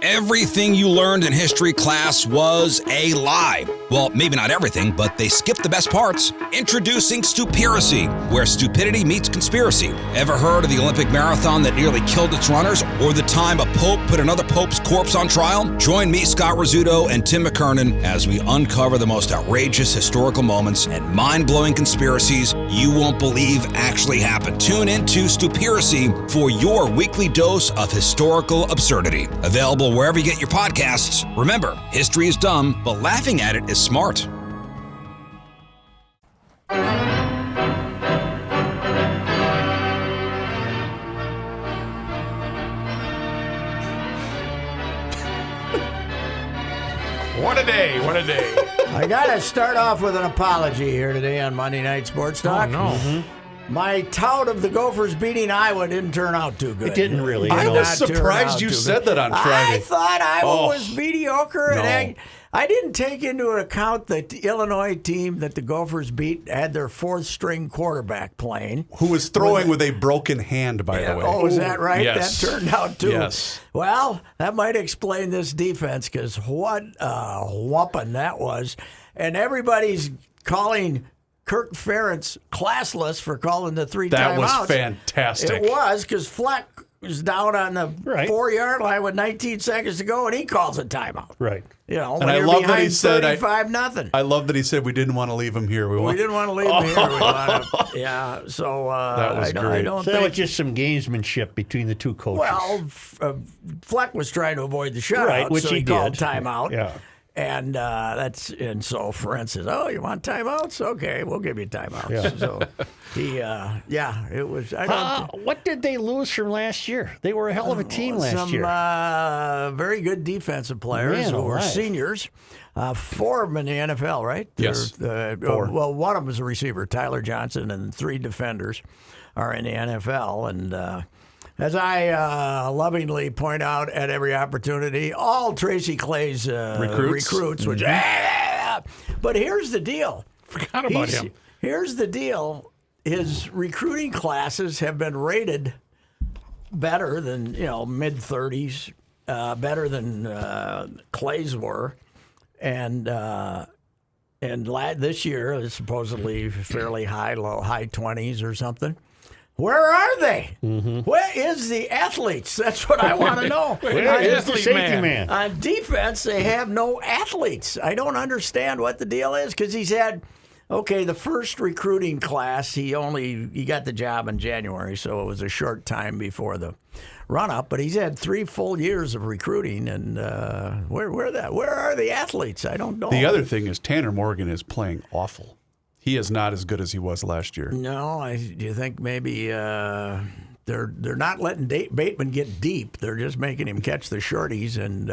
Everything you learned in history class was a lie. Well, maybe not everything, but they skipped the best parts. Introducing Stupiracy, where stupidity meets conspiracy. Ever heard of the Olympic marathon that nearly killed its runners? Or the time a pope put another pope's corpse on trial? Join me, Scott Rizzuto, and Tim McKernan as we uncover the most outrageous historical moments and mind-blowing conspiracies you won't believe actually happened. Tune into Stupiracy for your weekly dose of historical absurdity. Available wherever you get your podcasts. Remember, history is dumb, but laughing at it is smart. What a day, what a day. I got to start off with an apology here today on Monday Night Sports Talk. Oh, no. Mm-hmm. My tout of the Gophers beating Iowa didn't turn out too good. It didn't really. It I did was not turn surprised out you too said good. that on Friday. I thought Iowa was mediocre, No. and I didn't take into account that the Illinois team that the Gophers beat had their fourth-string quarterback playing. Who was throwing with a broken hand, by the way. Oh, is that right? Yes. That turned out too. Yes. Well, that might explain this defense, because what a whooping that was. And everybody's calling Kirk Ferentz classless for calling the three That timeouts. was fantastic. It was, because Fleck was down on the Right. 4-yard line with 19 seconds to go, and he calls a timeout. Right. You know, And when I you're love that behind he said, 35-0. I love that he said we didn't want to leave him here. We didn't want to leave him here. We wanted, yeah, so That was I great. don't So that was think. just some gamesmanship between the two coaches. Well, Fleck was trying to avoid the shutout, Right, which so he called did. timeout. Yeah. And so Ferentz says, "Oh, you want timeouts? Okay, we'll give you timeouts." Yeah. So he, it was. I don't. What did they lose from last year? They were a hell of a team last year. Some very good defensive players Man who were alive. seniors. 4 of them in the NFL, right? Yes. Well, one of them is a receiver, Tyler Johnson, and 3 defenders are in the NFL. And as I lovingly point out at every opportunity, all Tracy Clay's recruits, which. But here's the deal. Forgot about him. Here's the deal. His recruiting classes have been rated better than, mid-30s, better than Clay's were. And this year is supposedly fairly high 20s or something. Where are they? Mm-hmm. Where is the athletes? That's what I want to know. Where is the athlete safety man? man? On defense, they have no athletes. I don't understand what the deal is, because he's had, the first recruiting class, he got the job in January, so it was a short time before the run-up, but he's had 3 full years of recruiting, and where are the athletes? I don't know. The other thing is Tanner Morgan is playing awful. He is not as good as he was last year. No, do you think maybe they're not letting Bateman get deep? They're just making him catch the shorties, and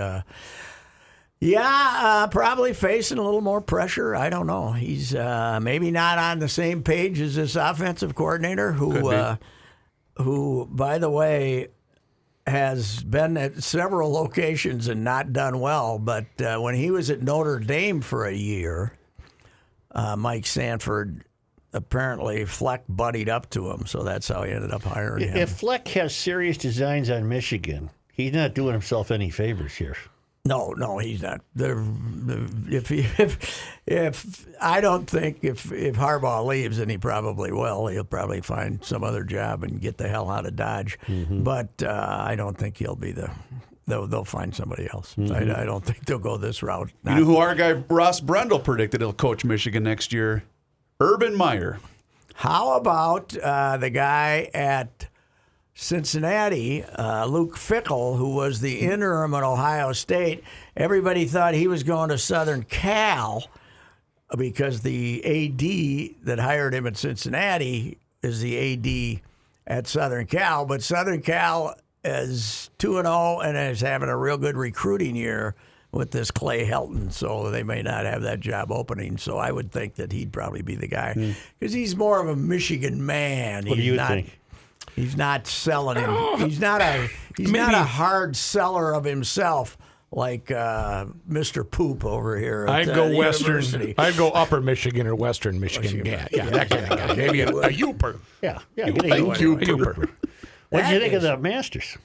probably facing a little more pressure. I don't know. He's maybe not on the same page as this offensive coordinator, who, by the way, has been at several locations and not done well. But when he was at Notre Dame for a year, Mike Sanford, apparently Fleck buddied up to him, so that's how he ended up hiring him. If Fleck has serious designs on Michigan, he's not doing himself any favors here. No, he's not. I don't think if Harbaugh leaves, and he probably will, he'll probably find some other job and get the hell out of Dodge. Mm-hmm. But I don't think he'll be They'll find somebody else. Mm-hmm. I don't think they'll go this route. You know who our guy Ross Brendel predicted he'll coach Michigan next year? Urban Meyer. How about the guy at Cincinnati, Luke Fickell, who was the interim at Ohio State? Everybody thought he was going to Southern Cal because the AD that hired him at Cincinnati is the AD at Southern Cal. But Southern Cal is 2-0 and is having a real good recruiting year with this Clay Helton, so they may not have that job opening. So I would think that he'd probably be the guy, because he's more of a Michigan man. What do you think? He's not selling him. He's not a hard seller of himself like Mr. Poop over here. I'd At, go the Western. University. I'd go Upper Michigan or Western Michigan. Yeah, that kind of guy. Maybe a Uper. Yeah. Thank you, Cooper. What did you think of the Masters?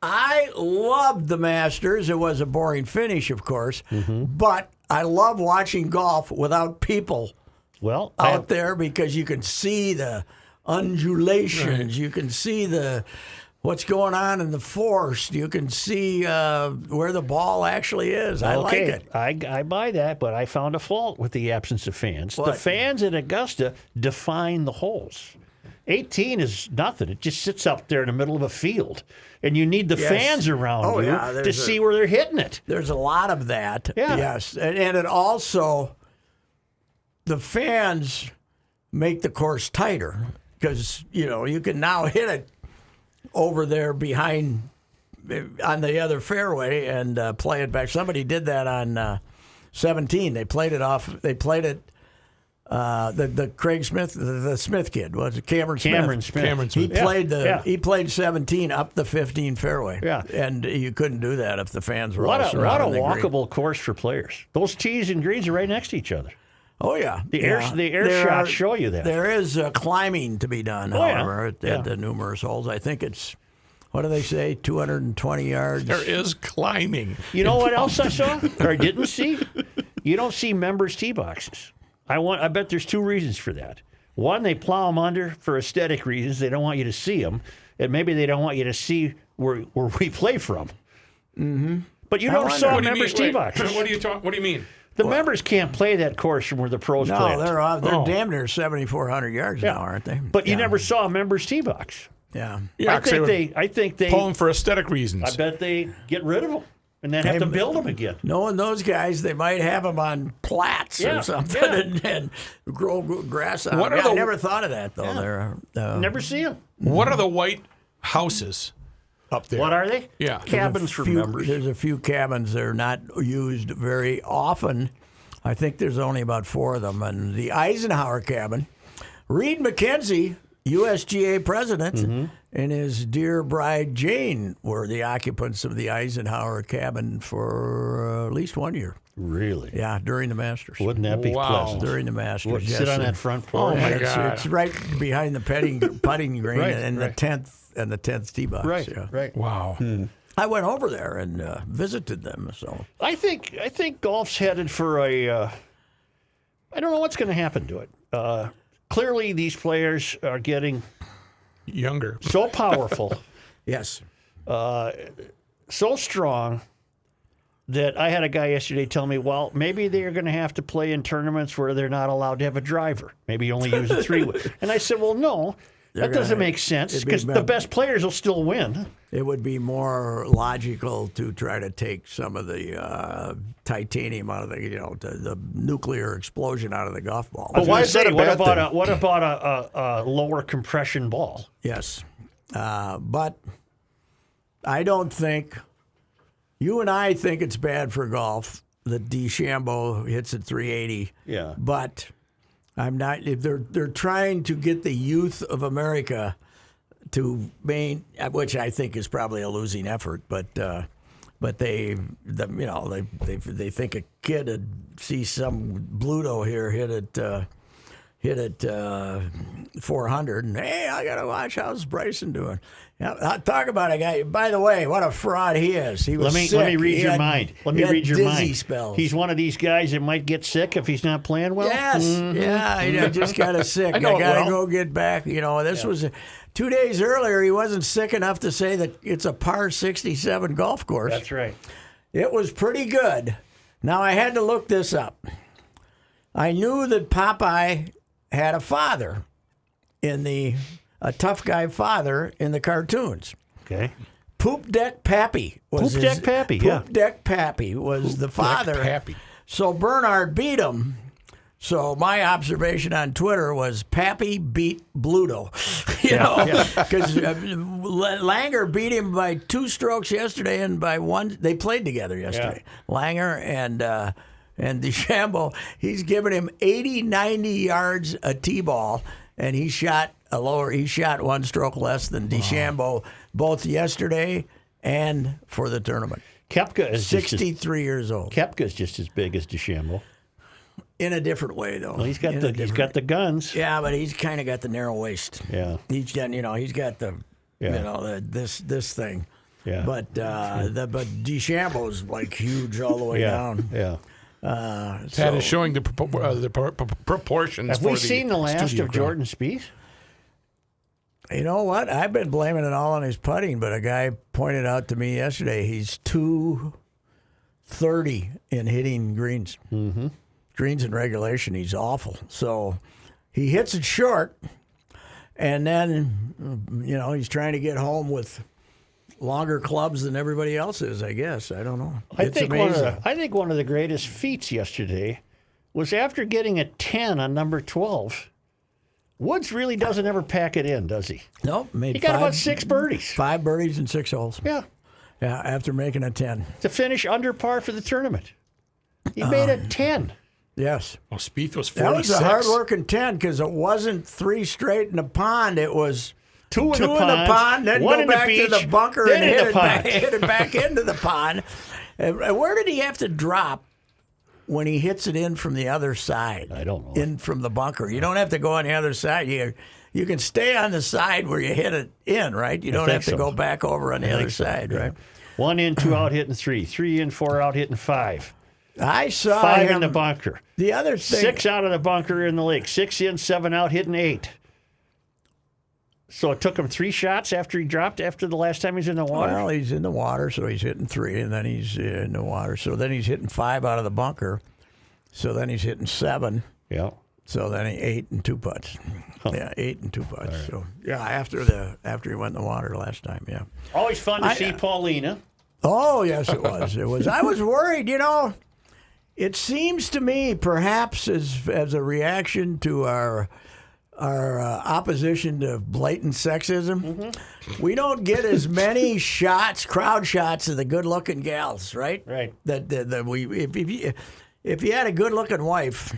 I loved the Masters. It was a boring finish, of course, Mm-hmm. but I love watching golf without people Well, out there because you can see the undulations. You can see what's going on in the forest. You can see where the ball actually is. I like it. I buy that, but I found a fault with the absence of fans. The What? fans at Augusta define the holes. 18 is nothing. It just sits up there in the middle of a field. And you need the Yes. fans around Oh, you yeah, to there's see where they're hitting it. There's a lot of that. Yeah. Yes. And it also, the fans make the course tighter because, you can now hit it over there behind on the other fairway and play it back. Somebody did that on 17. They played it off. They played it. The Craig Smith, the Smith kid, was it Cameron Smith? Cameron Smith. Cameron He Smith. played yeah. he played 17 up the 15 fairway. Yeah. And you couldn't do that if the fans were What all a surrounding the green. walkable course for players. Those tees and greens are right next to each other. Oh yeah, The air There shots show you that. There is climbing to be done, Oh, yeah. however, at the numerous holes. I think it's what do they say, 220 yards. There is climbing. You know what else I saw or I didn't see? You don't see members' tee boxes. I bet there's two reasons for that. One, they plow them under for aesthetic reasons. They don't want you to see them, and maybe they don't want you to see where we play from. Mm-hmm. But you never wonder. saw What do you members' mean? tee Wait, boxes. what do you mean? The members can't play that course from where the pros play No, it. they're Oh. damn near 7,400 yards now, aren't they? But you never saw a members' tee box. Yeah. Yeah, 'cause I think they. pull them for aesthetic reasons. I bet they get rid of them and then have to build them again. Knowing those guys, they might have them on plats Yeah, or something yeah. and grow grass on What them. are Yeah, I the- never thought of that, though. They're, Never see them. What are the white houses up there? What are they? Yeah. Cabins for members. There's a few cabins that are not used very often. I think there's only about 4 of them. And the Eisenhower cabin, Reed McKenzie, USGA president, Mm-hmm. and his dear bride Jane were the occupants of the Eisenhower cabin for at least 1 year. Really? Yeah, during the Masters. Wouldn't that be Wow. pleasant? During the Masters, What, yes. sit on And- that front Oh, porch? my and God. it's right behind the putting green Right, and right. the 10th tee box. Right, yeah. right. Wow. I went over there and visited them. So I think golf's headed for a. I don't know what's going to happen to it. Clearly, these players are getting Younger. so powerful, yes, so strong, that I had a guy yesterday tell me, well, maybe they're going to have to play in tournaments where they're not allowed to have a driver. Maybe only use a 3-way. And I said, well, no. That doesn't make sense it'd be because the better. best players will still win. it would be more logical to try to take some of the titanium out of the nuclear explosion out of the golf ball. But why is that a bad thing? What about a lower compression ball? Yes, but I don't think you and I think it's bad for golf that DeChambeau hits at 380. Yeah. But I'm not. If they're trying to get the youth of America to which I think is probably a losing effort. But they think a kid would see some Bluto here hit it 400, and hey, I gotta watch how's Bryson doing. Yeah, talk about a guy. By the way, what a fraud he is. He was Let me sick. read He your had- mind. Let he me had read your dizzy mind. spells. He's one of these guys that might get sick if he's not playing well. Yes, yeah, he just got sick. I I know it got to well. go get back. This was 2 days earlier. He wasn't sick enough to say that it's a par 67 golf course. That's right. It was pretty good. Now, I had to look this up. I knew that Popeye had a father a tough guy father in the cartoons. Okay. Poop Deck Pappy was Poop Deck Pappy, yeah. Poop Deck Pappy was the father. Pappy. So Bernard beat him. So my observation on Twitter was Pappy beat Bluto, because Langer beat him by 2 strokes yesterday and by 1. They played together yesterday. Langer and DeChambeau, he's giving him 80, 90 yards a tee ball, and he shot 1 stroke less than DeChambeau both yesterday and for the tournament. Koepka is 63 years old. Koepka's just as big as DeChambeau. In a different way, though. Well, he's got the guns. Yeah, but he's kind of got the narrow waist. Yeah. He's got the Yeah. this thing. Yeah. But DeChambeau's like huge all the way Yeah. down. Yeah. Pat is showing the proportions. Have for we seen the last studio of crowd. Jordan Spieth? You know what? I've been blaming it all on his putting, but a guy pointed out to me yesterday he's 230 in hitting greens. Mm-hmm. Greens in regulation, he's awful. So he hits it short, and then, he's trying to get home with longer clubs than everybody else is, I guess. I don't know. I think one of the greatest feats yesterday was after getting a 10 on number 12. Woods really doesn't ever pack it in, does he? Nope. He got about 6 birdies. 5 birdies and 6 holes. Yeah. Yeah, after making a 10. To finish under par for the tournament. He made a 10. Yes. Well, Spieth was 46. That was a hard-working 10 because it wasn't 3 straight in the pond. It was 2 in the pond, then one go in the back beach, to the bunker then and in hit the it, pond. hit it back into the pond. And where did he have to drop when he hits it in from the other side? I don't know. In from the bunker. You don't have to go on the other side. You can stay on the side where you hit it in, right? You don't think have to so. go back over on the other side, right? 1 in, 2 out hitting 3. 3 in, 4 out hitting 5. I saw 5 him. in the bunker. The other thing. 6 out of the bunker in the lake. 6 in, 7 out hitting 8. So it took him 3 shots after he dropped after the last time he was in the water? Well, he's in the water, so he's hitting 3, and then he's in the water. So then he's hitting 5 out of the bunker. So then he's hitting 7. Yeah. So then he 8 and 2 putts. Yeah, 8 and 2 putts. Right. So yeah, after he went in the water last time, yeah. Always fun to see Paulina. Oh yes, it was. It was. I was worried. It seems to me, perhaps as a reaction to our opposition to blatant sexism, we don't get as many crowd shots of the good-looking gals, right? Right. If you had a good-looking wife.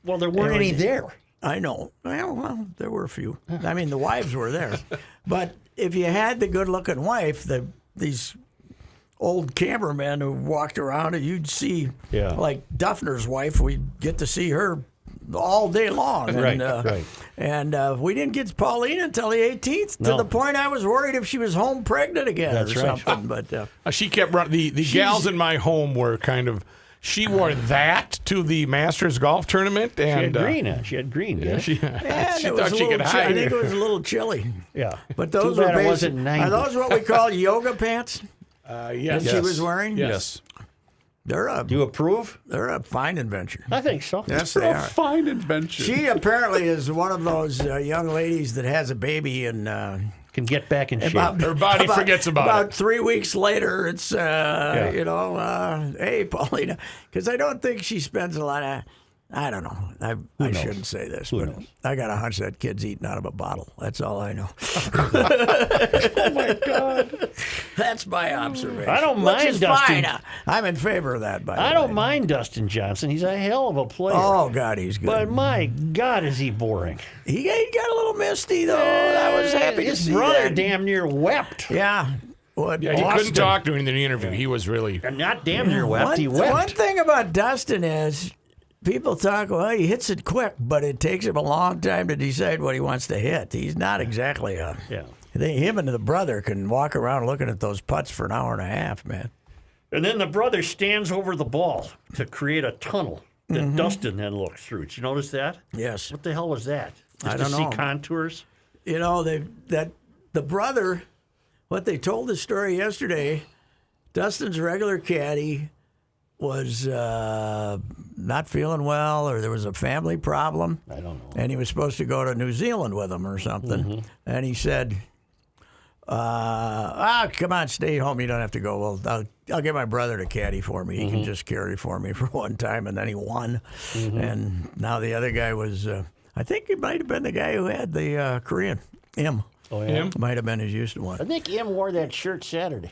Well, there weren't any there. I know. Well, there were a few. I mean, the wives were there. But if you had the good-looking wife, these old cameramen who walked around, and you'd see, like Duffner's wife, we'd get to see her all day long. Right, and, right. And we didn't get Paulina until the 18th, No. to the point I was worried if she was home pregnant again That's or right. something. But She kept running. The gals in my home were kind of. She wore that to the Masters golf tournament, She and had green. She had green. Yeah. she and she it was thought a she little could I hide. think it was a little chilly. Yeah. But those Too were bad it basic. wasn't 90. Are those what we call yoga pants Yes. that she was wearing? Yes. They're Do you approve? a fine invention. I think so. Yes, they A are. fine invention. She apparently is one of those young ladies that has a baby and Can get back in shape. Her body forgets about it. 3 weeks later, it's hey Paulina, because I don't think she spends a lot of. I don't know. I shouldn't say this, but knows? I got a hunch that kid's eating out of a bottle. That's all I know. Oh my God! That's my observation. I don't Which mind is Dustin. fine. I'm in favor of that. By the I way. don't mind Dustin Johnson. He's a hell of a player. Oh God, he's good. But my God, is he boring? he got a little misty though. I was happy to His see brother that. damn near wept. Yeah. What? Yeah, he Austin. couldn't talk during the interview. He was really. Not damn near wept. He wept. One thing about Dustin is people talk, well, he hits it quick, but it takes him a long time to decide what he wants to hit. He's not exactly a. Yeah. Him and the brother can walk around looking at those putts for an hour and a half, man. And then the brother stands over the ball to create a tunnel that Dustin then looks through. Did you notice that? Yes. What the hell was that? Just I don't to know. see contours? You know, the brother, what they told the story yesterday, Dustin's regular caddy was not feeling well, or there was a family problem. I don't know. And he was supposed to go to New Zealand with him or something. And he said, come on, stay home. You don't have to go. Well, I'll get my brother to caddy for me. He can just carry for me for one time. And then he won. And now the other guy was, I think it might have been the guy who had the Korean, M. Oh, yeah? Him? Might have been his Houston I one. think Em wore that shirt Saturday.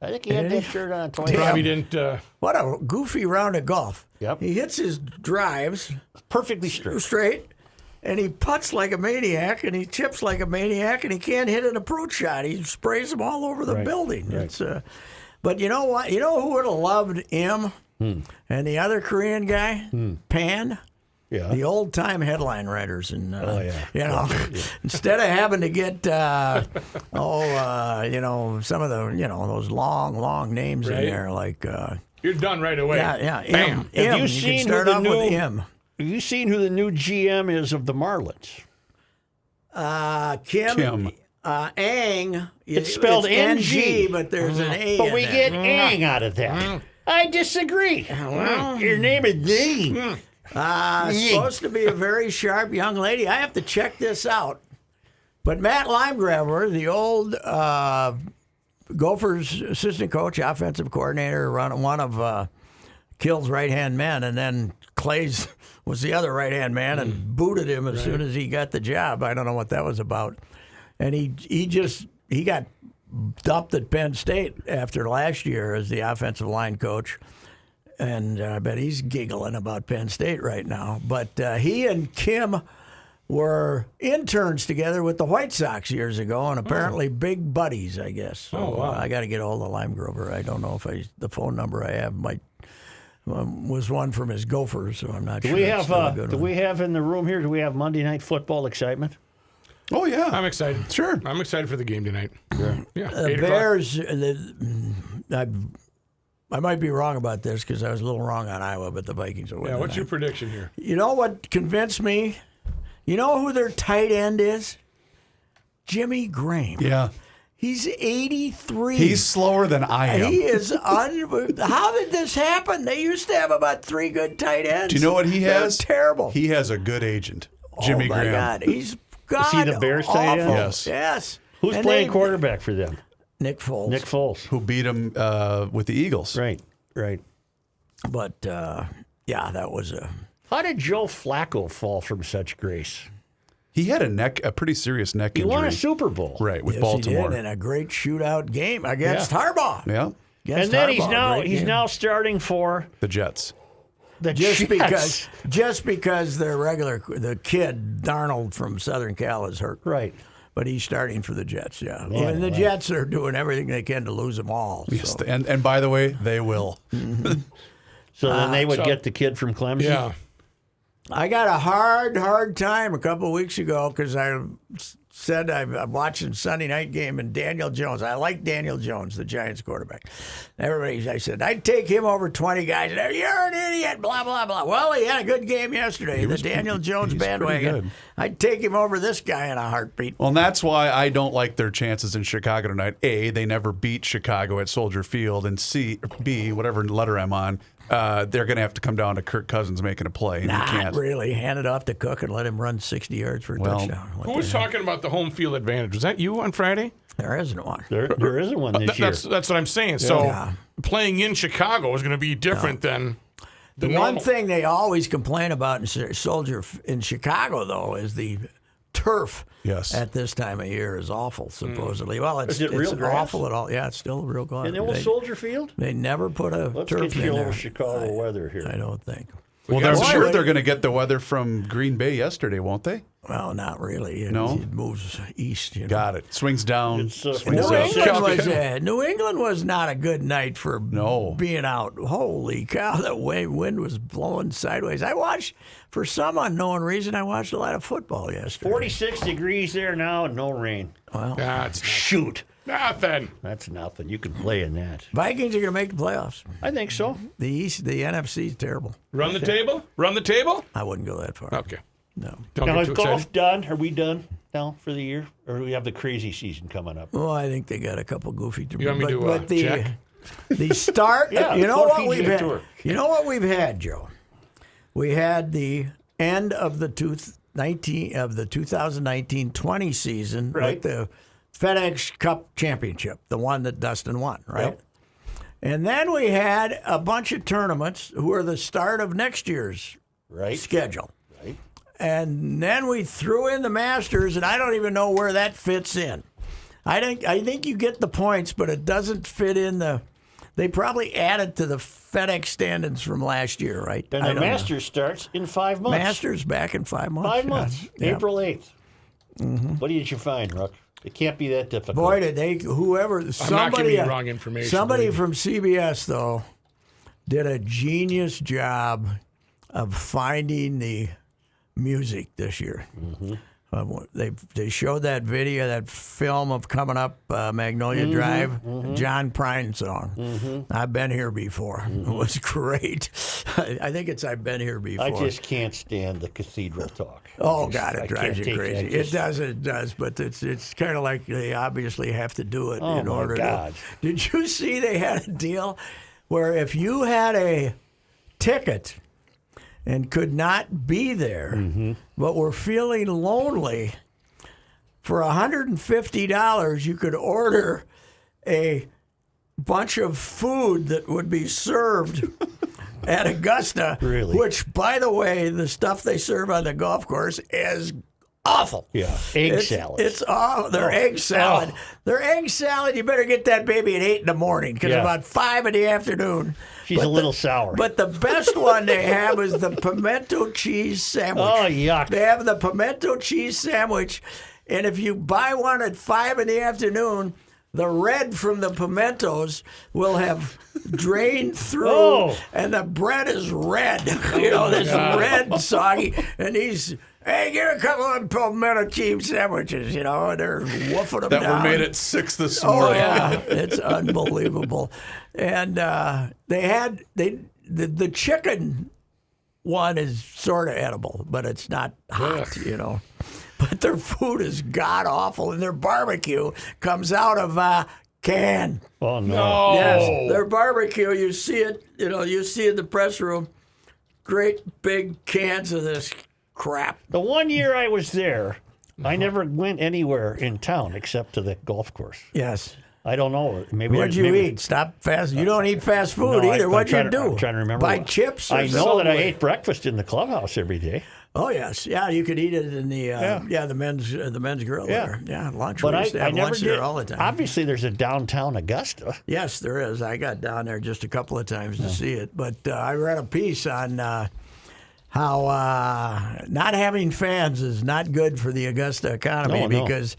I think he had Did that he? shirt on twice. Probably didn't. What a goofy round of golf. Yep. He hits his drives Perfectly straight. straight, and he putts like a maniac, and he chips like a maniac, and he can't hit an approach shot. He sprays them all over the Right, building. right. It's, but you know what? You know who would have loved him and the other Korean guy? Pan. Yeah. The old time headline writers, and yeah. you know, instead of having to get some of the those long names in Right. there, like You're done right away. yeah, Bam. M. Have you You seen can start who the off new- with M. Have you seen who the new GM is of the Marlins? Kim. Ang. It's spelled NG, NG. but there's an A. But in we there. get Ang out of that. I disagree. Your name is Ding. Supposed to be a very sharp young lady. I have to check this out. But Matt Limegraver, the old Gophers assistant coach, offensive coordinator, one of Kill's right-hand men, and then Clay's was the other right-hand man and booted him as soon as he got the job. I don't know what that was about. And he got dumped at Penn State after last year as the offensive line coach. And I bet he's giggling about Penn State right now. But he and Kim were interns together with the White Sox years ago, and apparently big buddies, I guess. So I got to get a hold of Limegrover. I don't know if the phone number I have was one from his Gophers, so I'm not sure. Do we it's have still a good do one. we have in the room here? Do we have Monday Night Football excitement? Oh, yeah. I'm excited. Sure. I'm excited for the game tonight. Yeah. The 8 o'clock. Bears. I might be wrong about this because I was a little wrong on Iowa, but the Vikings will win. Yeah, what's tonight. your prediction here? You know what convinced me? You know who their tight end is? Jimmy Graham. Yeah. He's 83. He's slower than I am. He is How did this happen? They used to have about 3 good tight ends. Do you know what he They're has? terrible. He has a good agent, Jimmy oh my Graham. God, he's God. he the Bears tight end? Yes. Yes. Who's And playing they- quarterback for them? Nick Foles. Nick Foles. Who beat him with the Eagles. Right. But yeah, that was a. How did Joe Flacco fall from such grace? He had a pretty serious neck He injury. won a Super Bowl. Right, with Yes, Baltimore. he did in a great shootout game against Harbaugh. Yeah, Against And then Harbaugh, great he's game. now starting for the Jets. the just Jets. because the kid Darnold from Southern Cal is hurt. Right. But he's starting for the Jets, yeah. And the Jets are doing everything they can to lose them all. Yes, So. and by the way, they will. So then they would so- get the kid from Clemson. Yeah. I got a hard time a couple of weeks ago because I said I'm watching Sunday night game and Daniel Jones. I like Daniel Jones, the Giants quarterback. I said, I'd take him over 20 guys. You're an idiot, blah, blah, blah. Well, he had a good game yesterday, the Daniel Jones he's pretty bandwagon. good. I'd take him over this guy in a heartbeat. Well, and that's why I don't like their chances in Chicago tonight. A, they never beat Chicago at Soldier Field, and B, whatever letter I'm on, they're going to have to come down to Kirk Cousins making a play, and he Not can't. really. Hand it off to Cook and let him run 60 yards for a Well, touchdown. What Who the was heck? talking about the home field advantage? Was that you on Friday? There isn't one. There isn't one this year. That's what I'm saying. So Yeah. playing in Chicago is going to be different than the One normal. thing they always complain about in Chicago, though, is the turf. Yes. At this time of year is awful. Supposedly, well, it's Is it real it's grass? awful at all. Yeah, it's still real grass. In the old Soldier Field? They never put a Let's turf get you in a little there. Chicago weather here. I don't think. Well, Yeah, I'm why sure would- they're going to get the weather from Green Bay yesterday, won't they? Well, not really. No? It moves east. You know? Got it. Swings down. It's, swings New up. New England was not a good night for No. being out. Holy cow, the wind was blowing sideways. For some unknown reason, I watched a lot of football yesterday. 46 degrees there now and no rain. That's Shoot. nothing. That's nothing. You can play in that. Vikings are going to make the playoffs. I think so. The East, the NFC is terrible. Run the table? Run the table? I wouldn't go that far. Okay. No. Don't Now, get is too golf excited. done? Are we done now for the year? Or do we have the crazy season coming up? Well, I think they got a couple goofy. You want me to check? The start. Yeah, you know Ford what we've PGA had. Tour. You know what we've had, Joe. We had the end of the 2019-20 season Right. with the FedEx Cup Championship, the one that Dustin won, right? Yep. And then we had a bunch of tournaments who are the start of next year's Right? schedule. Right. And then we threw in the Masters, and I don't even know where that fits in. I think you get the points, but it doesn't fit in the. They probably added to the FedEx standings from last year, right? And I the don't know. Masters starts in 5 months. Masters back in 5 months. 5 months. Yeah. April 8th. What did you find, Ruck? It can't be that difficult. Boy, did they not giving you wrong information, Somebody believe me. from CBS though did a genius job of finding the music this year. They showed that video, that film of coming up Magnolia Drive, John Prine song. I've been here before. It was great. I think it's I've been here before. I just can't stand the cathedral talk. Oh God, it I drives can't you take crazy. that. It does. But it's kind of like they obviously have to do it Oh, in my order God. to. Did you see they had a deal where if you had a ticket and could not be there, but were feeling lonely, for $150 you could order a bunch of food that would be served at Augusta, Really? which, by the way, the stuff they serve on the golf course is awful. Yeah, egg salad. It's their egg salad. Their egg salad. You better get that baby at 8 in the morning because Yeah. about 5 in the afternoon. She's a little sour. But the best one they have is the pimento cheese sandwich. Oh, yuck. They have the pimento cheese sandwich, and if you buy one at 5 in the afternoon, the red from the pimentos will have drained through, Oh. and the bread is red. This red, soggy, and he's. Hey, get a couple of pimento cheese sandwiches, and they're woofing them That down. were made at 6 this Oh morning. yeah, it's unbelievable. And they had the chicken one is sort of edible, but it's not hot, But their food is god awful, and their barbecue comes out of can. Oh no! Yes, their barbecue. You see it. You see it in the press room. Great big cans of this crap. The one year I was there, I never went anywhere in town except to the golf course. Yes. I don't know. Maybe What'd you maybe, eat? Stop fast. You don't eat fast food No, either. I'm What'd you trying to- do? I'm trying to remember. Buy what- chips. Or I know that I something? ate breakfast in the clubhouse every day. Oh yes, yeah. You could eat it in the the men's grill there. Yeah, lunch. But we used to I have never lunch did. there all the time. Obviously, there's a downtown Augusta. Yes, there is. I got down there just a couple of times to see it, but I read a piece on how not having fans is not good for the Augusta economy No. because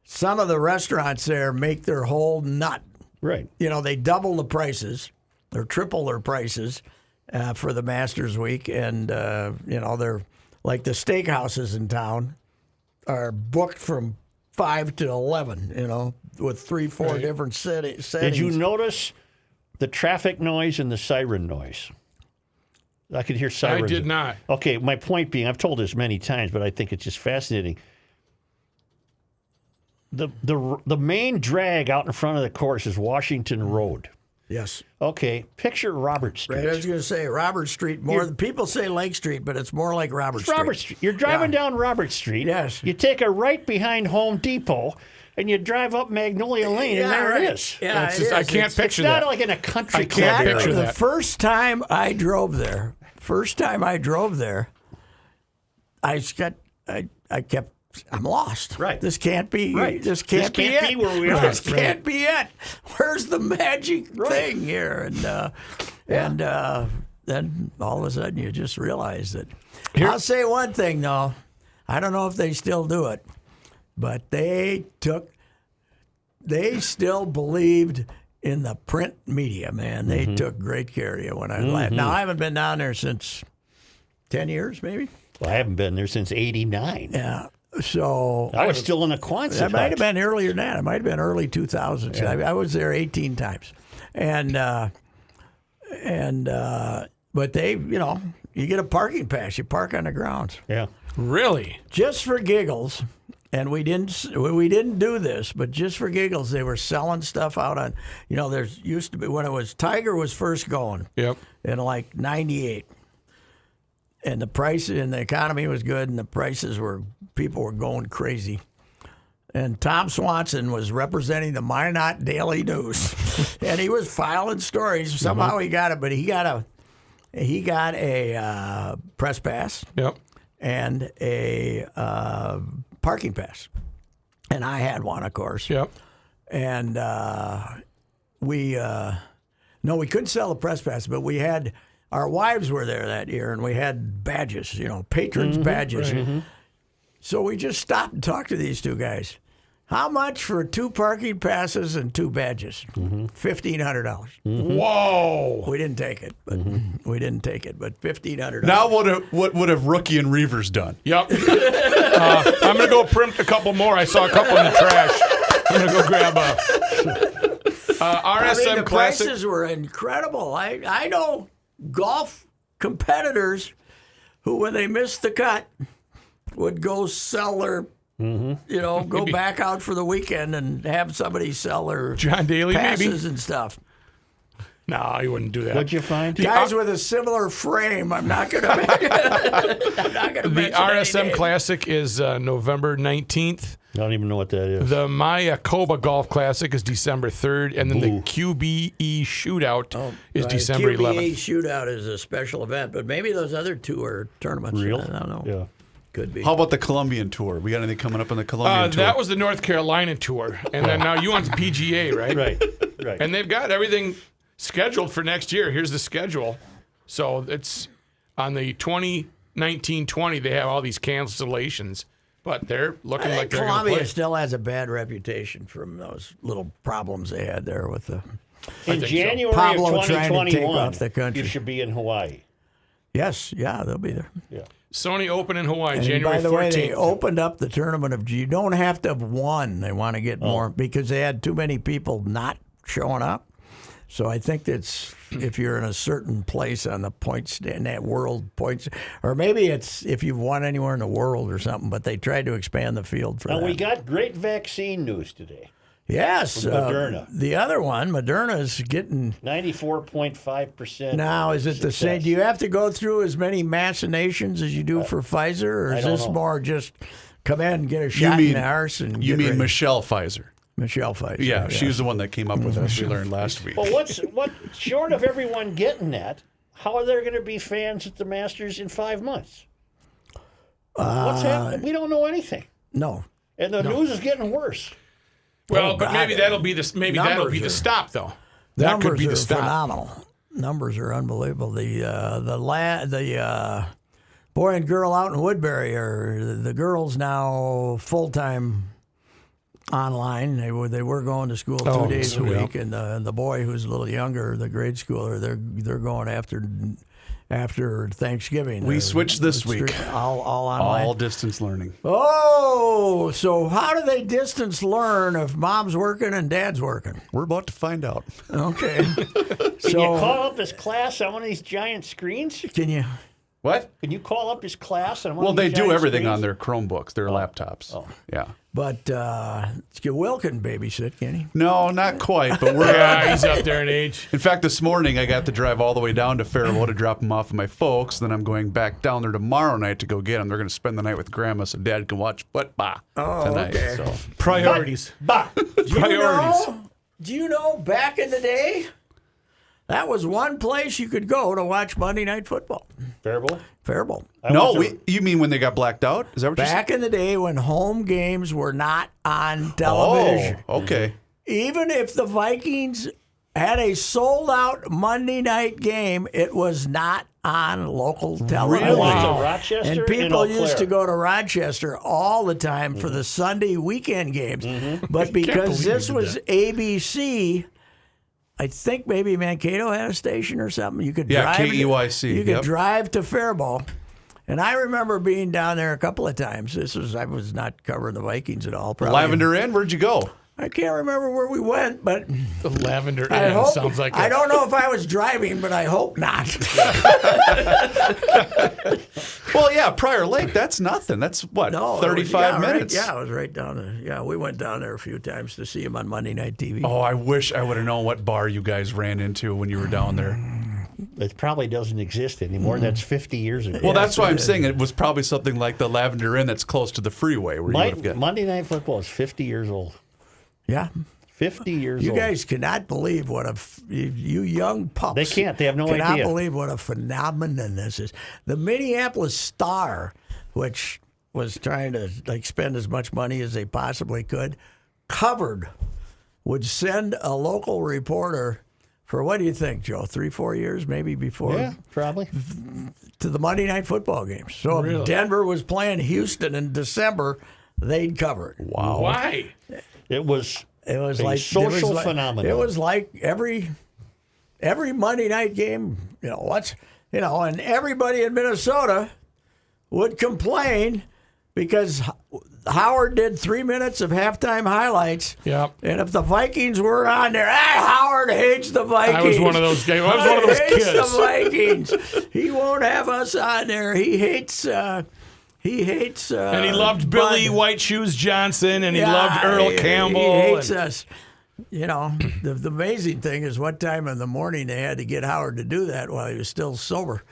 some of the restaurants there make their whole nut. Right. They double the prices or triple their prices for the Masters Week, and they're like the steakhouses in town are booked from 5 to 11. With 3-4 different settings. Did you notice the traffic noise and the siren noise? I could hear I sirens. did not. Okay, my point being, I've told this many times, but I think it's just fascinating. The main drag out in front of the course is Washington Road. Yes. Okay, picture Robert Street. Right, I was going to say Robert Street. People say Lake Street, but it's more like Robert It's Street. Robert Street. You're driving down Robert Street. Yes. You take a right behind Home Depot, and you drive up Magnolia Lane, and there right. it is. Yeah, It's it just- I is. can't It's picture Not that. like in a country I club can't area. picture the that. first time I drove there. I'm lost. Right. This can't be. Right. This can't be can't it. be where we are. This can't be it. Where's the magic thing here? And then all of a sudden you just realize that. I'll say one thing though. I don't know if they still do it, but they still believed in the print media, man. They took great care of you when I left. Now I haven't been down there since 10 years, maybe. Well, I haven't been there since '89. Yeah. So I was still in a Quonset that might hut. have been earlier than that. It might have been early 2000s. I was there 18 times, but they, you get a parking pass. You park on the grounds Yeah. Really? just for giggles. And we didn't do this, but just for giggles, they were selling stuff out on. There's used to be when it was Tiger was first going Yep. in like '98. And the price and the economy was good, and the people were going crazy. And Tom Swanson was representing the Minot Daily News, and he was filing stories. Somehow he got it, but he got a press pass Yep. and a parking pass, and I had one, of course. Yep. And we couldn't sell the press pass, but we had. Our wives were there that year, and we had badges, patrons' badges. So we just stopped and talked to these two guys. How much for 2 parking passes and 2 badges? $1,500. Whoa. We didn't take it, but But $1,500. Now what would have Rookie and Reavers done? Yep. I'm going to go print a couple more. I saw a couple in the trash. I'm going to go grab a RSM the Classic. prices were incredible. I know golf competitors who, when they missed the cut, would go sell their, go back out for the weekend and have somebody sell their John Daly, passes maybe? and stuff. No, he wouldn't do that. What'd you find? Guys with a similar frame, I'm not going to mention. The RSM Classic is November 19th. I don't even know what that is. The Mayakoba Golf Classic is December 3rd. And then the QBE Shootout is December QBE 11th. Shootout is a special event, but maybe those other 2 are tournaments. Real? I don't know. Yeah. Could be. How about the Colombian tour? We got anything coming up on the Colombian tour? That was the North Carolina tour. And then now you want the PGA, right? Right. And they've got everything scheduled for next year. Here's the schedule. So it's on the 2019-20, they have all these cancellations. But they're looking like they're going to Columbia play. still has a bad reputation from those little problems they had there with the. In think so. January Pablo of trying to take 2021, off the country. you should be in Hawaii. Yes, yeah, they'll be there. Yeah. Sony Open in Hawaii, And January by the 14th. way, they opened up the tournament of. You don't have to have won. They want to get more because they had too many people not showing up. So I think that's if you're in a certain place on the points in that world points, or maybe it's if you've won anywhere in the world or something. But they tried to expand the field for And that. we got great vaccine news today. Yes, Moderna. The other one, Moderna, is getting. 94.5%. Now, is it the same? Do you have to go through as many machinations as you do for Pfizer, or I is don't this know. more just come in and get a shot in the arse and you get mean ready? Michelle Pfizer? Michelle Pfizer? Yeah, she was the one that came up with this. We learned last week. Well, what short of everyone getting that, how are there going to be fans at the Masters in 5 months? What's happening? We don't know anything. No. And the news is getting worse. Well, but God. maybe that'll be the Numbers are- stop though. That could Numbers be are the stop. phenomenal. Numbers are unbelievable. The boy and girl out in Woodbury are the girls now full time online. They were going to school 2 days a week, and the boy who's a little younger, the grade schooler, they're going after Thanksgiving. We They're switched this week. all online. All distance learning. Oh, so how do they distance learn if mom's working and dad's working? We're about to find out. Okay. Can you call up his class on one of these giant screens? Can you? What? Can you call up his class on one Well, of they these do giant everything screens? on their Chromebooks, their laptops. Yeah. But Will can babysit, can he? No, not quite, but we're. Yeah, he's up there in age. In fact, this morning I got to drive all the way down to Faribault to drop him off with my folks. Then I'm going back down there tomorrow night to go get him. They're going to spend the night with Grandma so Dad can watch football tonight. okay. So. Priorities. Bah! Priorities. Do you know back in the day, that was one place you could go to watch Monday Night Football? Faribault? Faribault. No, you mean when they got blacked out? Is that what you're saying? Back in the day when home games were not on television. Oh, okay. Even if the Vikings had a sold-out Monday night game, it was not on local television. I went to Rochester And and people Eau used to Claire. go to Rochester all the time for the Sunday weekend games. But because believe this you did was that. ABC, I think maybe Mankato had a station or something. You could Yeah, drive. KEYC, You could yep. drive to Faribault. And I remember being down there a couple of times. I was not covering the Vikings at all. Probably. Lavender Inn, where'd you go? I can't remember where we went, but The Lavender I Inn hope. sounds like I a- don't know if I was driving, but I hope not. Well, yeah, Prior Lake, that's nothing. That's what, 35 minutes? Right, yeah, I was right down there. Yeah, we went down there a few times to see him on Monday Night TV. Oh, I wish I would have known what bar you guys ran into when you were down there. It probably doesn't exist anymore. That's 50 years ago. Well, that's why I'm saying it was probably something like the Lavender Inn that's close to the freeway where you would have got. Monday Night Football is 50 years old. Yeah. 50 years You old. guys cannot believe what you young pups. They can't. They have no cannot idea. believe what a phenomenon this is. The Minneapolis Star, which was trying to spend as much money as they possibly could, would send a local reporter for, what do you think, Joe? 3-4 years, maybe before, Yeah, probably. to the Monday Night Football games. So if Denver was playing Houston in December, they'd cover it. Wow. Why? It was It was a like social phenomenon. It was like every Monday night game, and everybody in Minnesota would complain because Howard did 3 minutes of halftime highlights. Yep. And if the Vikings were on there, Howard hates the Vikings. I was one of those guys. I was one of those hates kids. the Vikings. He won't have us on there. He hates. And he loved Billy Bud. White Shoes Johnson, and he Yeah, loved Earl Campbell. He hates and- us. The amazing thing is what time in the morning they had to get Howard to do that while he was still sober.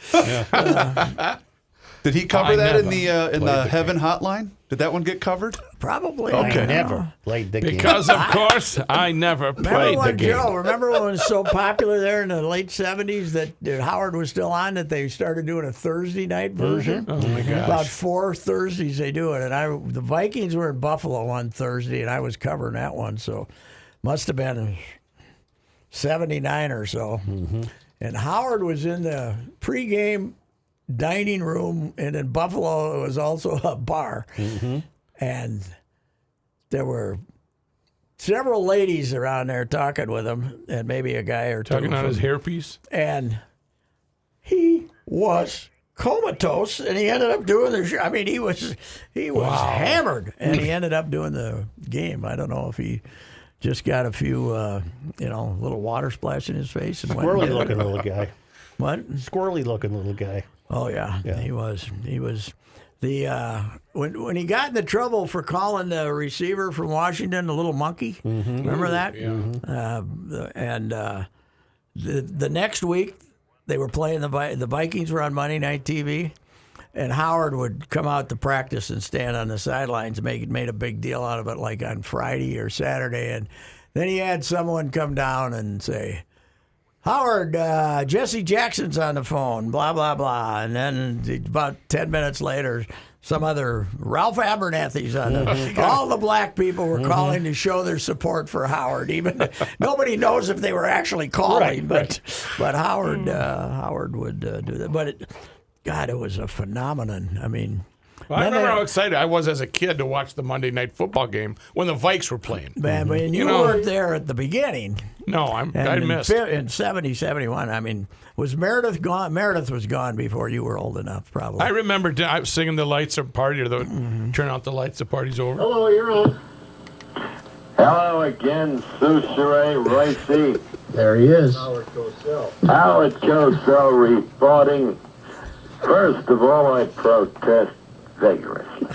Did he cover I that in never the played the Heaven Hotline? Did that one get covered? Probably. Okay. I never played the game. Because, of course, I never played the game. Remember when it was so popular there in the late 70s that Howard was still on that they started doing a Thursday night version? Oh, my gosh. About 4 Thursdays they do it. And the Vikings were in Buffalo one Thursday, and I was covering that one. So must have been 79 or so. And Howard was in the pregame dining room, and in Buffalo it was also a bar. And there were several ladies around there talking with him, and maybe a guy or two. Tugging on from- his hairpiece. and he was comatose, and he ended up doing the show. I mean, he was hammered, and he ended up doing the game. I don't know if he just got a few, little water splash in his face and went. and Squirrely did it. looking little guy. What? Squirrely looking little guy. Oh yeah, he was. He was. The when he got into trouble for calling the receiver from Washington a little monkey, remember that? Yeah. The next week they were playing the Vikings were on Monday Night TV, and Howard would come out to practice and stand on the sidelines and made a big deal out of it, like on Friday or Saturday, and then he had someone come down and say, Howard, Jesse Jackson's on the phone, blah, blah, blah. And then about 10 minutes later, some other Ralph Abernathy's on the all the black people were calling to show their support for Howard. Even nobody knows if they were actually calling, but Howard would do that. But it was a phenomenon. I mean, Well, I remember how excited I was as a kid to watch the Monday Night Football game when the Vikes were playing. man, when you weren't there at the beginning. No, I And missed. in 70, 71, I mean, was Meredith gone? Meredith was gone before you were old enough, probably. I remember I was singing the lights of party or the turn out the lights, the party's over. Hello, you're on. Hello again, Souchere Royce. There he is. Howard Cosell reporting. First of all, I protest vigorously.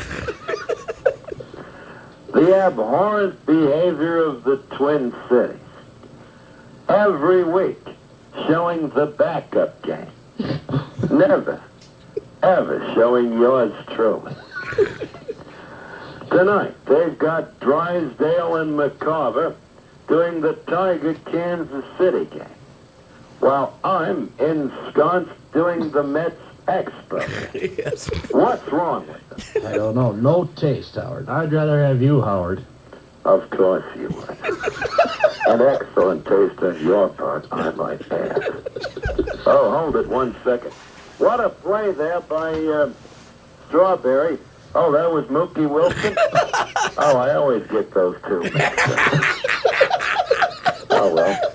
The abhorrent behavior of the Twin Cities. Every week, showing the backup game. Never, ever showing yours truly. Tonight, they've got Drysdale and McCarver doing the Tiger-Kansas City game, while I'm ensconced doing the Mets Expo. Yes. What's wrong with them? I don't know. No taste, Howard. I'd rather have you, Howard. Of course you would. An excellent taste on your part, I might add. Oh, hold it 1 second. What a play there by Strawberry. Oh, that was Mookie Wilson? Oh, I always get those two. Oh, well.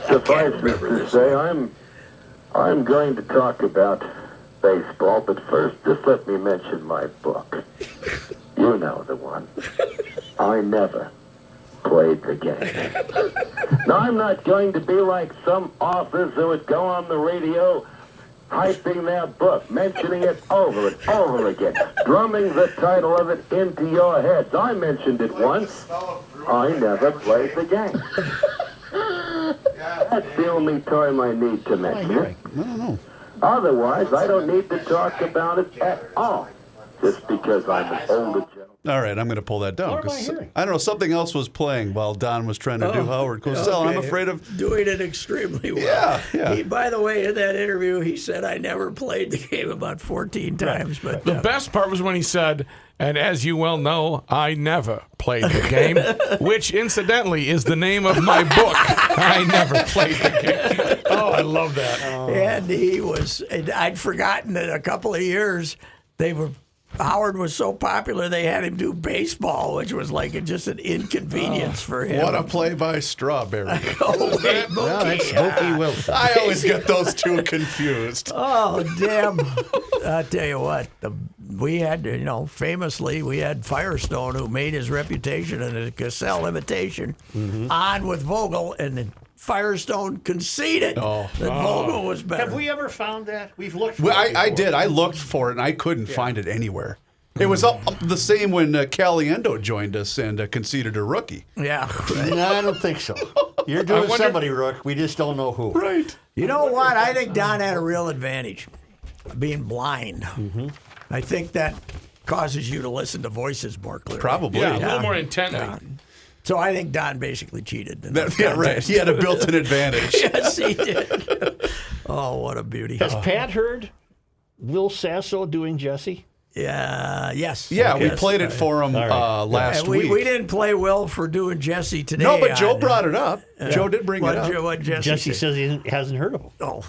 Suffice it to say, I'm going to talk about baseball, but first, just let me mention my book. You know the one. I never played the game. Now, I'm not going to be like some authors who would go on the radio hyping their book, mentioning it over and over again, drumming the title of it into your heads. I mentioned it once. I never played the game. That's the only time I need to mention it. Otherwise, I don't need to talk about it at all, just because I'm an older gentleman. All right, I'm going to pull that down. What am I 'cause hearing? I don't know, something else was playing while Don was trying to do Howard Cosell. I'm Okay. afraid of... Doing it extremely well. Yeah. By the way, in that interview, he said, I never played the game about 14 times. But The best part was when he said, and as you well know, I never played the game, which incidentally is the name of my book. I never played the game. Oh, I love that. and he was, and I'd forgotten that a couple of years they were Howard was so popular they had him do baseball, which was like just an inconvenience for him. What a play by Strawberry. Oh, wait, No, Mookie. that's Smokey Wilson. I always get those two confused. Oh, damn. I'll tell you what, we had, famously, we had Firestone who made his reputation in a Cassell imitation on with Vogel, and then Firestone conceded that Vogel was better. Have we ever found that? We've looked for Well, it I before. did. I looked for it, and I couldn't find it anywhere. It was the same when Caliendo joined us and conceded a rookie. Yeah. No, I don't think so. You're doing wonder- somebody, Rook. We just don't know who. Right. You know what? I think Don had a real advantage, being blind. I think that causes you to listen to voices more clearly. Probably. Yeah, a little more intently. So I think Don basically cheated. In That- that yeah, right. contest. He had a built-in advantage. Yes, he did. Oh, what a beauty. Has Pat heard Will Sasso doing Jesse? Yeah, yes. Yeah, we Yes. played it for him last And we week. didn't play Will for doing Jesse today. No, but Joe on- brought it up. Joe did bring it up. What Jesse, Jesse said. says he hasn't heard of him. Oh,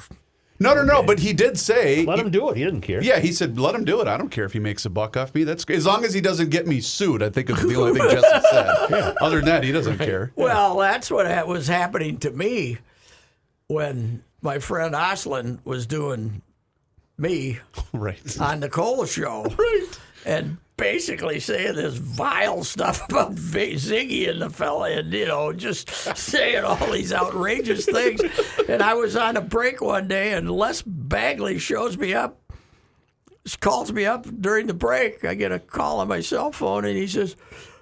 No, but he did say. Let him do it. He doesn't care. Yeah, he said, let him do it. I don't care if he makes a buck off me. That's great. As long as he doesn't get me sued, I think is the only thing Jesse said. Other than that, he doesn't care. well, that's what was happening to me when my friend Oslin was doing me Right. on the Cole show. Right. And basically saying this vile stuff about Ziggy and the fella, and just saying all these outrageous things. And I was on a break one day, and Les Bagley calls me up during the break. I get a call on my cell phone, and he says,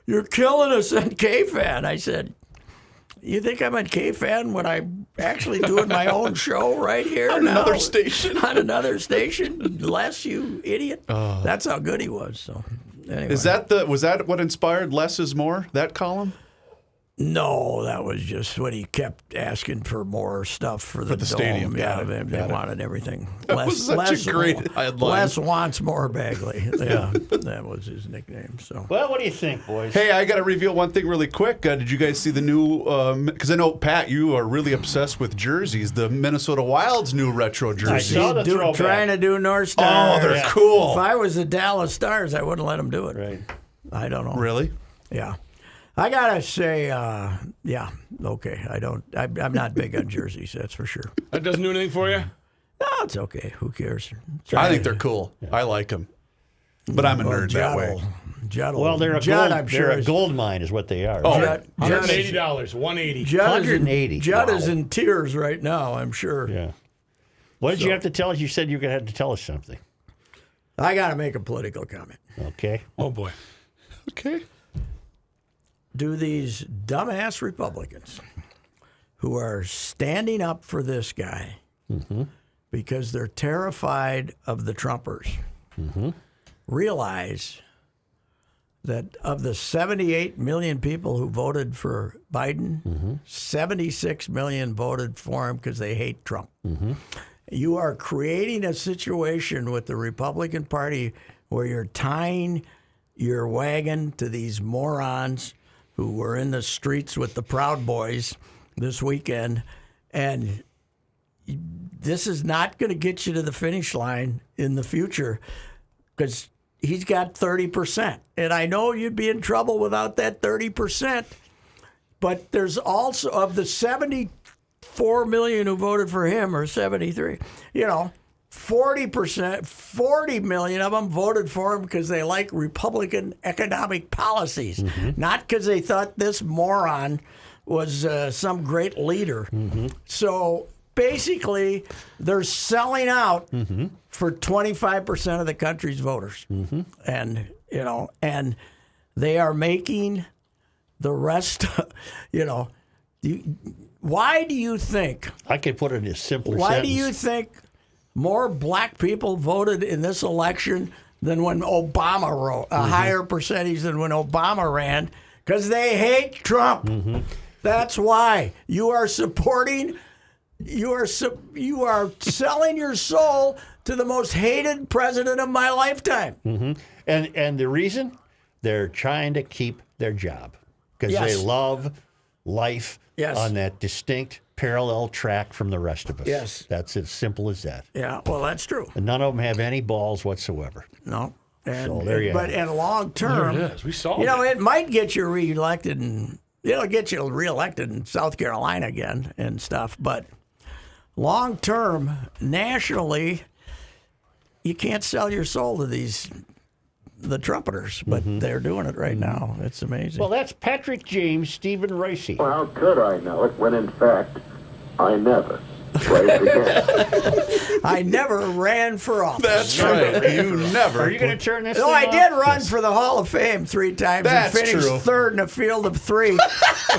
"You're killing us on K-Fan." I said, "You think I'm on K-Fan when I'm actually doing my own show right here On now? another station. On another station, Les, you idiot." That's how good he was. So, anyway. Was that what inspired Less is More, that column? No, that was just when he kept asking for more stuff for the the dome. stadium. Yeah, Got it. they wanted everything. That was such a great headline. Les wants more Bagley. Yeah, that was his nickname. So. Well, what do you think, boys? Hey, I got to reveal one thing really quick. Did you guys see the new, because I know, Pat, you are really obsessed with jerseys, the Minnesota Wild's new retro jersey. saw the throwback. Trying to do North Star. Oh, they're cool. If I was the Dallas Stars, I wouldn't let them do it. Right. I don't know. Really? Yeah. I gotta say, yeah, okay. I'm not big on jerseys, that's for sure. That doesn't do anything for you? No, it's okay. Who cares? I think they're cool. I like them. But I'm a nerd that way. Well, they're a Judd, gold, I'm sure they're a gold mine, is what they are. Oh, Judd, $180, $180. Judd is in- 180. Judd is Wow. in tears right now, I'm sure. Yeah. What did you have to tell us? You said you were going to have to tell us something. I got to make a political comment. Okay. Oh, boy. Okay. Do these dumbass Republicans who are standing up for this guy because they're terrified of the Trumpers realize that of the 78 million people who voted for Biden, 76 million voted for him because they hate Trump? You are creating a situation with the Republican Party where you're tying your wagon to these morons who were in the streets with the Proud Boys this weekend, and this is not going to get you to the finish line in the future because he's got 30%. And I know you'd be in trouble without that 30%, but there's also, of the 74 million who voted for him, or 73, 40%, 40 million of them voted for him because they like Republican economic policies, not because they thought this moron was some great leader. So basically, they're selling out for 25% of the country's voters, and and they are making the rest. Why do you think? I could put it in a simpler Why sentence. do you think more black people voted in this election than when Obama wrote, a higher percentage than when Obama ran? Because they hate Trump. That's why. You are supporting, you are selling your soul to the most hated president of my lifetime. And the reason? They're trying to keep their job because Yes. they love life Yes. on that distinct parallel track from the rest of us. Yes. That's as simple as that. Yeah, well, that's true. And none of them have any balls whatsoever. No. And, So there you but have it. in long term, There it is. We solved it might get you reelected, and it'll get you reelected in South Carolina again and stuff. But long term, nationally, you can't sell your soul to the trumpeters, but they're doing it right now. It's amazing. Well, that's Patrick James, Stephen Ricey. Well, how could I know it when, in fact, I never played again? I never ran for office. That's right. You never. Are you going to turn this No, thing I off? did run for the Hall of Fame 3 times That's and finished true. third in a field of 3.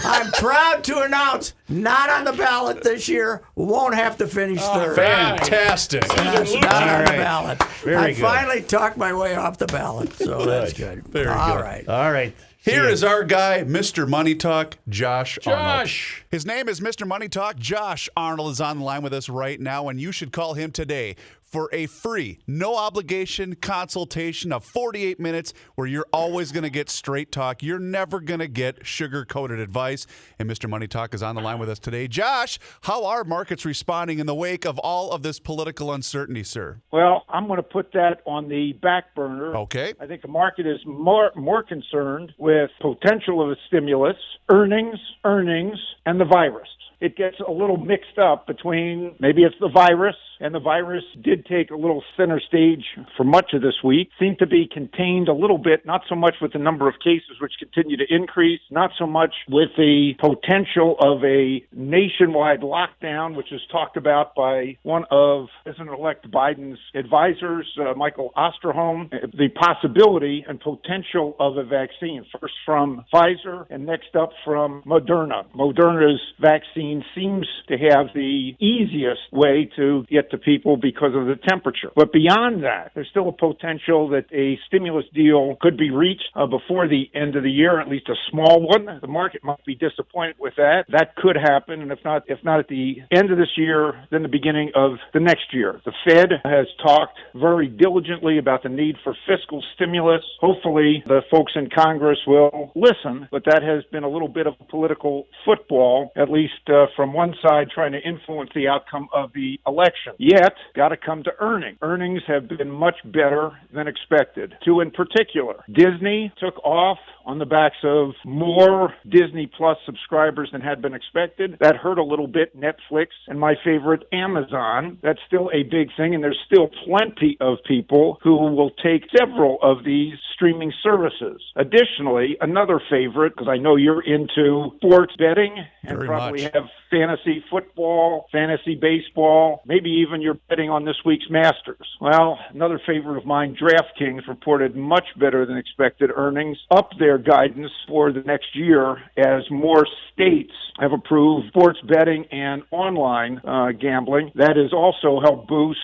I'm proud to announce, not on the ballot this year. Won't have to finish third. Fantastic. That's not on the right. ballot. Very I good. finally talked my way off the ballot, so that's good. Very All good. right. All right. Here is our guy, Mr. Money Talk, Josh Arnold. Josh. His name is Mr. Money Talk. Josh Arnold is on the line with us right now, and you should call him today for a free, no obligation consultation of 48 minutes where you're always going to get straight talk. You're never going to get sugar-coated advice. And Mr. Money Talk is on the line with us today. Josh, how are markets responding in the wake of all of this political uncertainty, sir? Well, I'm going to put that on the back burner. Okay. I think the market is more concerned with potential of a stimulus, earnings, and the virus. It gets a little mixed up between maybe it's the virus, and the virus did take a little center stage for much of this week. Seemed to be contained a little bit, not so much with the number of cases which continue to increase, not so much with the potential of a nationwide lockdown, which is talked about by one of President-elect Biden's advisors, Michael Osterholm, the possibility and potential of a vaccine, first from Pfizer and next up from Moderna. Moderna's vaccine seems to have the easiest way to get to people because of the temperature. But beyond that, there's still a potential that a stimulus deal could be reached before the end of the year, at least a small one. The market might be disappointed with that. That could happen, and if not at the end of this year, then the beginning of the next year. The Fed has talked very diligently about the need for fiscal stimulus. Hopefully, the folks in Congress will listen, but that has been a little bit of political football, at least from one side trying to influence the outcome of the election. Yet, got to come to earnings. Earnings have been much better than expected. 2 in particular. Disney took off on the backs of more Disney Plus subscribers than had been expected. That hurt a little bit Netflix and my favorite Amazon. That's still a big thing, and there's still plenty of people who will take several of these streaming services. Additionally, another favorite, because I know you're into sports betting and Very probably much. have fantasy football, fantasy baseball, maybe even you're betting on this week's Masters. Well, another favorite of mine, DraftKings, reported much better than expected earnings, up their guidance for the next year as more states have approved sports betting and online gambling. That has also helped boost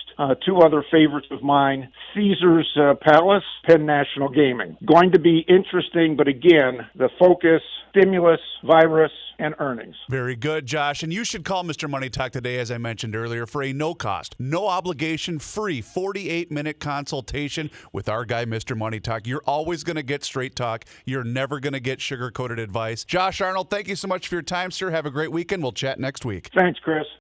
2 other favorites of mine, Caesars Palace, Penn National Gaming. Going to be interesting, but again, the focus, stimulus, virus, and earnings. Very good, Josh. And you should call Mr. Money Talk today, as I mentioned earlier, for a no-cost, no-obligation, free 48-minute consultation with our guy, Mr. Money Talk. You're always going to get straight talk. You're never going to get sugar-coated advice. Josh Arnold, thank you so much for your time, sir. Have a great weekend. We'll chat next week. Thanks, Chris.